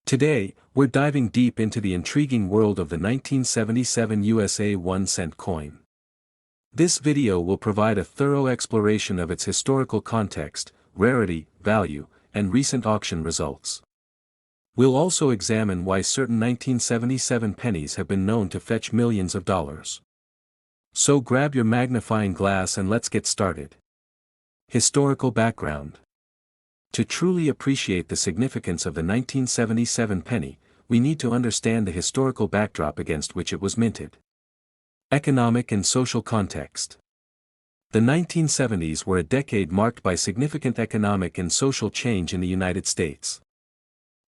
Today, we're diving deep into the intriguing world of the 1977 USA 1-cent coin. This video will provide a thorough exploration of its historical context, rarity, value, and recent auction results. We'll also examine why certain 1977 pennies have been known to fetch millions of dollars. So grab your magnifying glass and let's get started. Historical background. To truly appreciate the significance of the 1977 penny, we need to understand the historical backdrop against which it was minted. Economic and social context. The 1970s were a decade marked by significant economic and social change in the United States.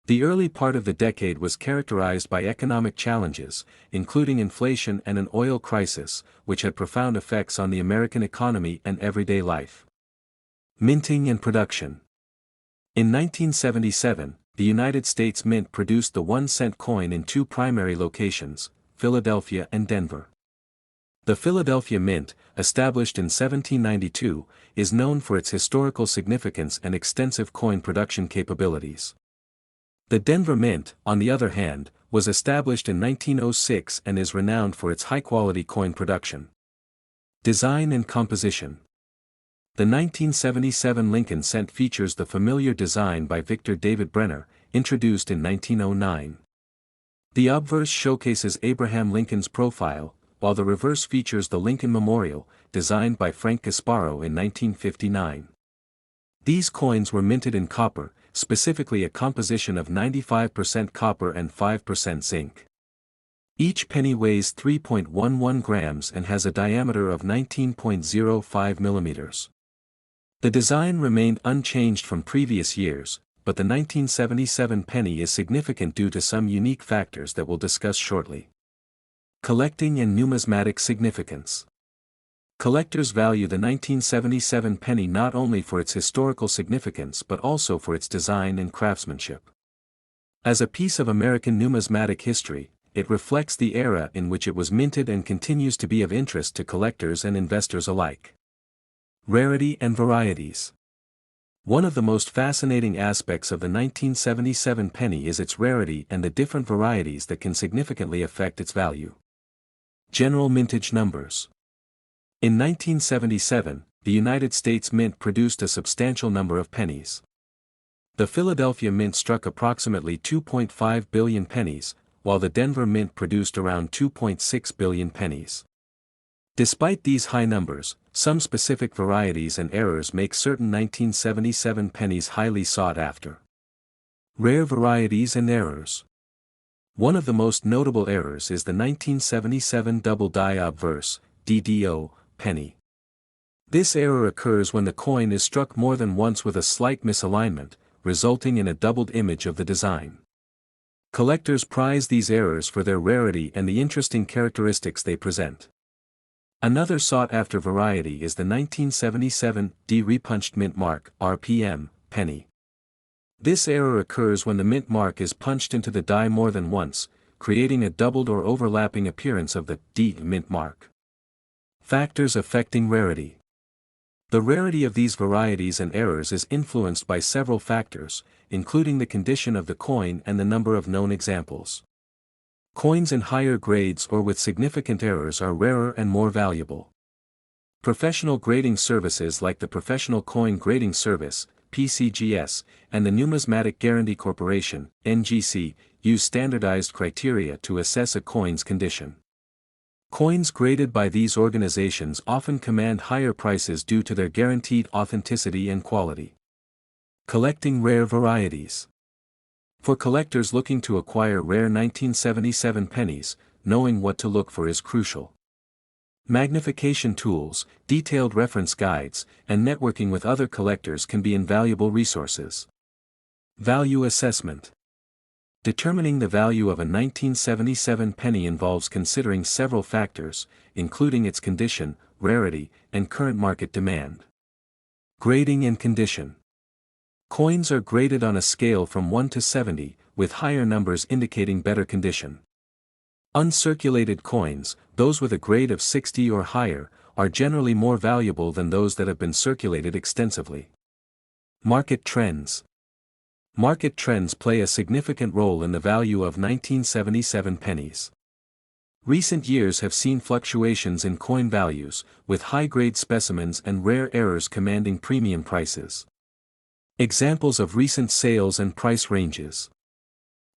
The early part of the decade was characterized by economic challenges, including inflation and an oil crisis, which had profound effects on the American economy and everyday life. Minting and production. In 1977, the United States Mint produced the 1-cent coin in two primary locations, Philadelphia and Denver. The Philadelphia Mint, established in 1792, is known for its historical significance and extensive coin production capabilities. The Denver Mint, on the other hand, was established in 1906 and is renowned for its high-quality coin production. Design and composition. The 1977 Lincoln Cent features the familiar design by Victor David Brenner, introduced in 1909. The obverse showcases Abraham Lincoln's profile, while the reverse features the Lincoln Memorial, designed by Frank Gasparo in 1959. These coins were minted in copper, specifically a composition of 95% copper and 5% zinc. Each penny weighs 3.11 grams and has a diameter of 19.05 millimeters. The design remained unchanged from previous years, but the 1977 penny is significant due to some unique factors that we'll discuss shortly. Collecting and numismatic significance. Collectors value the 1977 penny not only for its historical significance but also for its design and craftsmanship. As a piece of American numismatic history, it reflects the era in which it was minted and continues to be of interest to collectors and investors alike. Rarity and varieties. One of the most fascinating aspects of the 1977 penny is its rarity and the different varieties that can significantly affect its value. General mintage numbers. In 1977, the United States Mint produced a substantial number of pennies. The Philadelphia Mint struck approximately 2.5 billion pennies, while the Denver Mint produced around 2.6 billion pennies. Despite these high numbers, some specific varieties and errors make certain 1977 pennies highly sought after. Rare varieties and errors. One of the most notable errors is the 1977 double die obverse, DDO, penny. This error occurs when the coin is struck more than once with a slight misalignment, resulting in a doubled image of the design. Collectors prize these errors for their rarity and the interesting characteristics they present. Another sought-after variety is the 1977 D-repunched mint mark, RPM, penny. This error occurs when the mint mark is punched into the die more than once, creating a doubled or overlapping appearance of the D mint mark. Factors affecting rarity. The rarity of these varieties and errors is influenced by several factors, including the condition of the coin and the number of known examples. Coins in higher grades or with significant errors are rarer and more valuable. Professional grading services like the Professional Coin Grading Service, PCGS, and the Numismatic Guarantee Corporation, NGC, use standardized criteria to assess a coin's condition. Coins graded by these organizations often command higher prices due to their guaranteed authenticity and quality. Collecting rare varieties. For collectors looking to acquire rare 1977 pennies, knowing what to look for is crucial. Magnification tools, detailed reference guides, and networking with other collectors can be invaluable resources. Value assessment. Determining the value of a 1977 penny involves considering several factors, including its condition, rarity, and current market demand. Grading and condition. Coins are graded on a scale from 1 to 70, with higher numbers indicating better condition. Uncirculated coins, those with a grade of 60 or higher, are generally more valuable than those that have been circulated extensively. Market trends. Market trends play a significant role in the value of 1977 pennies. Recent years have seen fluctuations in coin values, with high-grade specimens and rare errors commanding premium prices. Examples of recent sales and price ranges.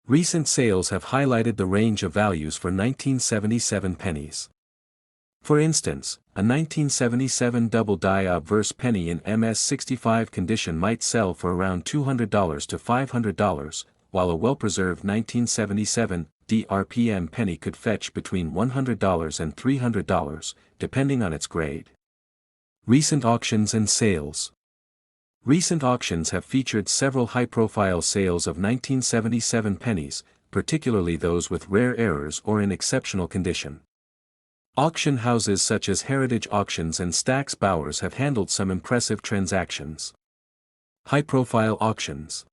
Recent sales have highlighted the range of values for 1977 pennies. For instance, a 1977 double-die obverse penny in MS65 condition might sell for around $200 to $500, while a well-preserved 1977 DRPM penny could fetch between $100 and $300, depending on its grade. Recent auctions and sales. Recent auctions have featured several high-profile sales of 1977 pennies, particularly those with rare errors or in exceptional condition. Auction houses such as Heritage Auctions and Stack's Bowers have handled some impressive transactions. High-profile auctions.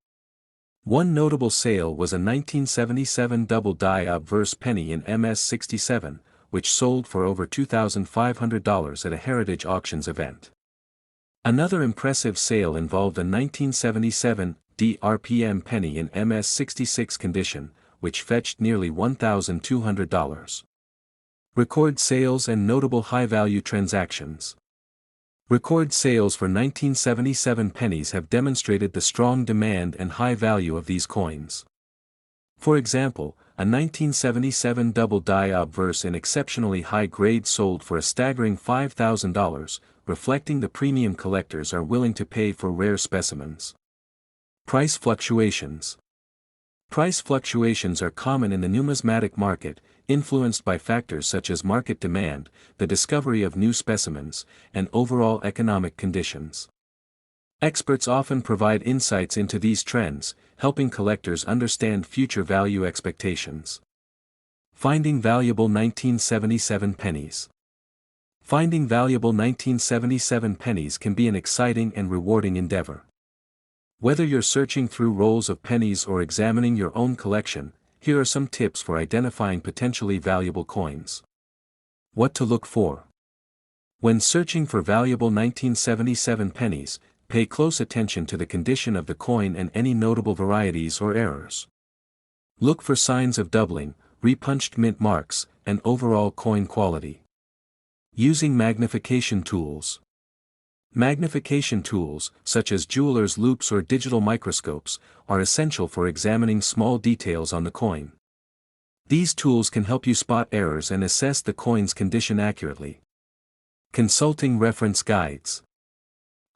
One notable sale was a 1977 double-die obverse penny in MS67, which sold for over $2,500 at a Heritage Auctions event. Another impressive sale involved a 1977 DRPM penny in MS66 condition, which fetched nearly $1,200. Record sales and notable high-value transactions. Record sales for 1977 pennies have demonstrated the strong demand and high value of these coins. For example, a 1977 double-die obverse in exceptionally high grade sold for a staggering $5,000, reflecting the premium collectors are willing to pay for rare specimens. Price fluctuations. Price fluctuations are common in the numismatic market, influenced by factors such as market demand, the discovery of new specimens, and overall economic conditions. Experts often provide insights into these trends, helping collectors understand future value expectations. Finding valuable 1977 pennies. Finding valuable 1977 pennies can be an exciting and rewarding endeavor. Whether you're searching through rolls of pennies or examining your own collection, here are some tips for identifying potentially valuable coins. What to look for. When searching for valuable 1977 pennies, pay close attention to the condition of the coin and any notable varieties or errors. Look for signs of doubling, repunched mint marks, and overall coin quality. Using magnification tools. Magnification tools, such as jeweler's loupes or digital microscopes, are essential for examining small details on the coin. These tools can help you spot errors and assess the coin's condition accurately. Consulting reference guides.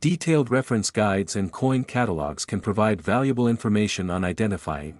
Detailed reference guides and coin catalogs can provide valuable information on identifying